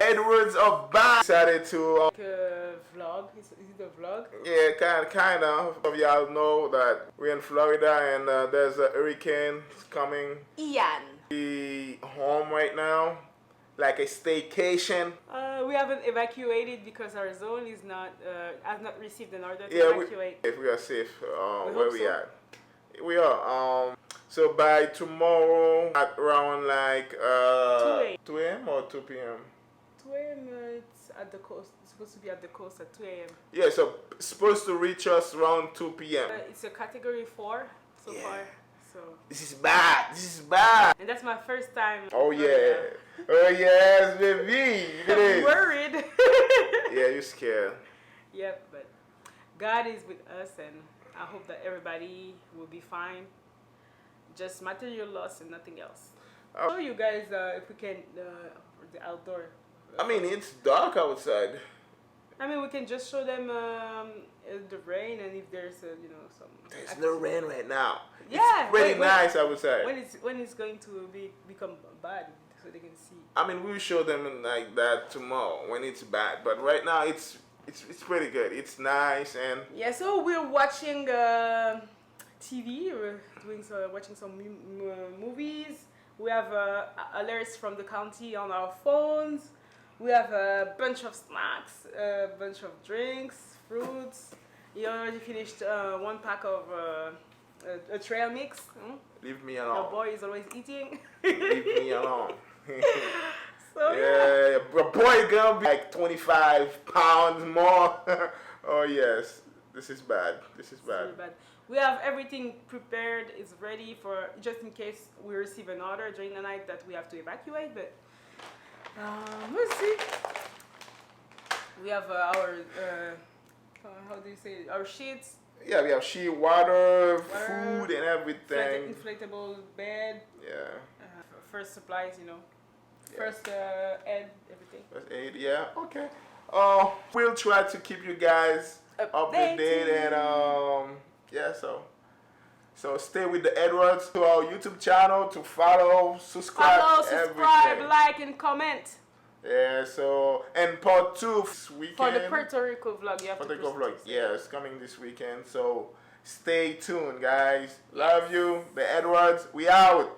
Edwards are back. Decided to vlog. Is it a vlog? yeah, kind of. Some of y'all know that we're in Florida and there's a hurricane coming. Ian. We home right now, like a staycation. We haven't evacuated because our zone is not has not received an order to evacuate. If we are safe, where we at? We are. So by tomorrow at around like 2 a.m. or 2 p.m. 2 a.m. It's at the coast. It's supposed to be at the coast at 2 a.m. Yeah, so supposed to reach us around 2 p.m. It's a category 4 so far. So this is bad. This is bad. And that's my first time. Oh yeah. Oh yes, baby. I'm worried. Yeah, you're scared. Yep, but God is with us, and I hope that everybody will be fine. Just material loss and nothing else. I'll show you guys if we can the outdoor. I mean, it's dark outside. I mean, we can just show them the rain, and if there's some. There's no rain right now. Yeah, it's pretty nice, I would say. When it's going to become bad, so they can see. I mean, we'll show them like that tomorrow when it's bad, but right now it's pretty good. It's nice and yeah. So we're watching TV. We're watching some movies. We have alerts from the county on our phones. We have a bunch of snacks, a bunch of drinks, fruits. You already finished 1 pack of a trail mix. Leave me alone. Your boy is always eating. Leave me alone. So yeah, your boy gonna be like 25 pounds more. Oh yes, this is bad. This is bad. Really bad. We have everything prepared. It's ready for just in case we receive an order during the night that we have to evacuate. But we'll see. We have our how do you say it? Our sheets. Yeah, we have sheet, water, food, and everything. Inflatable bed. Yeah. First supplies, Yeah. First aid, everything. First aid, yeah. Okay. We'll try to keep you guys updated and yeah. So stay with the Edwards to our YouTube channel to follow, subscribe, everything. Like, and comment. Yeah, so, and part 2 this weekend. For the Puerto Rico vlog, you have Puerto Rico vlog, yeah, it's coming this weekend. So, stay tuned, guys. Love you. The Edwards, we out.